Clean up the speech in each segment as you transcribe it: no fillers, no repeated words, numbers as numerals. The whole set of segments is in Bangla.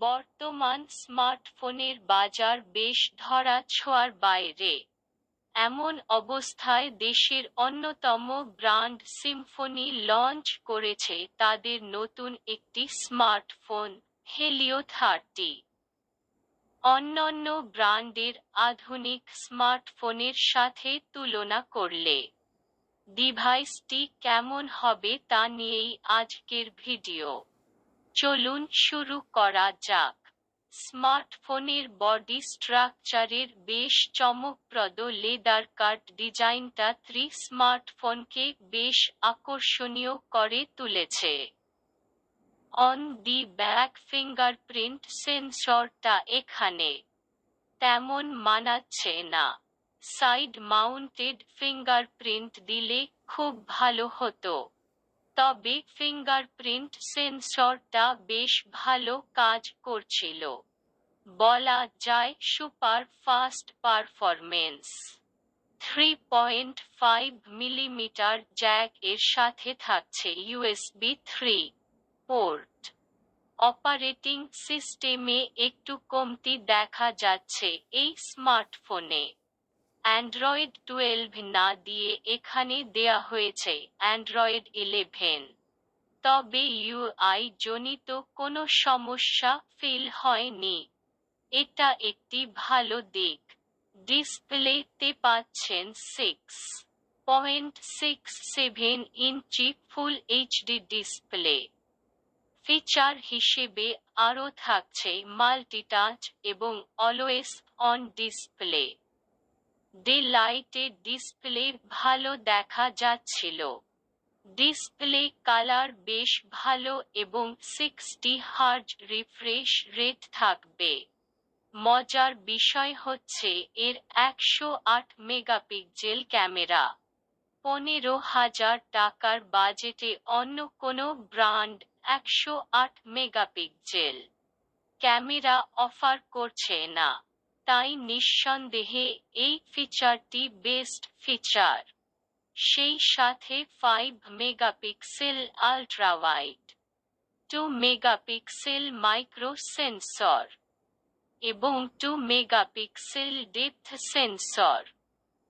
বর্তমান স্মার্টফোনের বাজার বেশ ধরা-ছোঁয়ার বাইরে। এমন অবস্থায় দেশের অন্যতম ব্র্যান্ড সিম্ফনি লঞ্চ করেছে তাদের নতুন একটি স্মার্টফোন, হেলিও 30। অন্যান্য ব্র্যান্ডের আধুনিক স্মার্টফোনের সাথে তুলনা করলে ডিভাইসটি কেমন হবে তা নিয়েই আজকের ভিডিও। চলুন শুরু করা যাক। স্মার্টফোনের বডি স্ট্রাকচারের বেশ চমকপ্রদ লেদার কাট ডিজাইনটা স্মার্টফোনকে বেশ আকর্ষণীয় করে তুলেছে। অন দি ব্যাক ফিঙ্গারপ্রিন্ট সেন্সরটা এখানে তেমন মানাচ্ছে না। সাইড মাউন্টেড ফিঙ্গারপ্রিন্ট দিলে খুব ভালো হতো। তবে ফিঙ্গারপ্রিন্ট সেন্সরটা বেশ ভালো কাজ করছিল। বলা যায় super fast performance. 3.5 millimetre Jack এর সাথে থাকছে USB 3 পোর্ট। অপারেটিং সিস্টেমে একটু কমতি দেখা যাচ্ছে এই স্মার্টফোনে। অ্যান্ড্রয়েড 12 না দিয়ে এখানে দেয়া হয়েছে অ্যান্ড্রয়েড 11। তবে ইউআই জনিত কোনো সমস্যা ফিল হয়নি। এটা একটি ভালো দিক। ডিসপ্লেতে পাচ্ছেন 6.67 ইঞ্চি ফুল এইচডি ডিসপ্লে। ফিচার হিসেবে আরও থাকছে মাল্টিটাচ এবং অলওয়েজ অন ডিসপ্লে। ডে লাইটে ডিসপ্লে ভালো দেখা যাচ্ছিল। ডিসপ্লে কালার বেশ ভালো এবং 60 হার্জ রিফ্রেশ রেট থাকবে। মজার বিষয় হচ্ছে এর 108 মেগাপিক্সেল ক্যামেরা। 15,000 টাকার বাজেটে অন্য কোনো ব্র্যান্ড 108 মেগাপিক্সেল ক্যামেরা অফার করছে না। তাই নিঃসন্দেহে এই ফিচারটি বেস্ট ফিচার। সেই সাথে 5 megapixel ultrawide, 2 megapixel micro sensor এবং 2 মেগাপিক্সেল ডেপথ সেন্সর।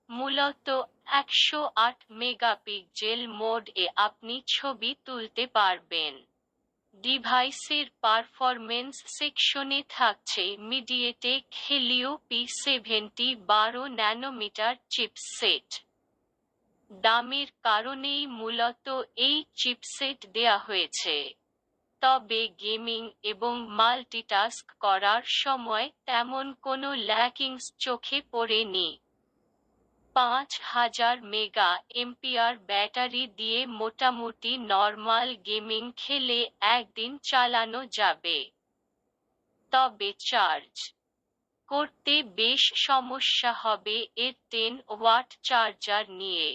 মূলত 108 মেগাপিক্সেল মোড এ আপনি ছবি তুলতে পারবেন। ডিভাইসের পারফরমেন্স সেকশনে থাকছে MediaTek Helio P70 12 nanometre chipset. দামের কারণেই মূলত এই চিপসেট দেয়া হয়েছে। তবে গেমিং এবং মাল্টিটাস্ক করার সময় তেমন কোনো ল্যাকিংস চোখে পড়েনি। 5000 মেগা এমপিআর ব্যাটারি দিয়ে মোটামুটি নরমাল গেমিং খেলে একদিন চালানো যাবে। তবে চার্জ করতে বেশ সমস্যা হবে এর 10 ওয়াট চার্জার নিয়ে।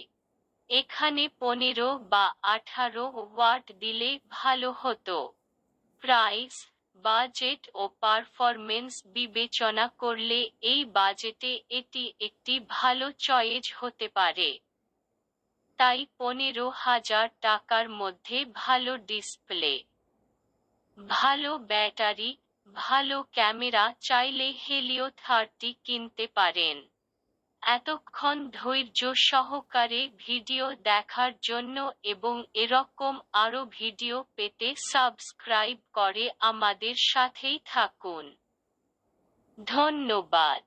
এখানে 15 বা 18 ওয়াট দিলে ভালো হতো। প্রাইস, বাজেট ও পারফরমেন্স বিবেচনা করলে এই বাজেটে এটি একটি ভালো চয়েস হতে পারে। তাই 15,000 টাকার মধ্যে ভালো ডিসপ্লে, ভালো ব্যাটারি, ভালো ক্যামেরা চাইলে হেলিও 30 কিনতে পারেন। এতক্ষণ ধৈর্য সহকারে ভিডিও দেখার জন্য এবং এরকম আরও ভিডিও পেতে সাবস্ক্রাইব করে আমাদের সাথেই থাকুন। ধন্যবাদ।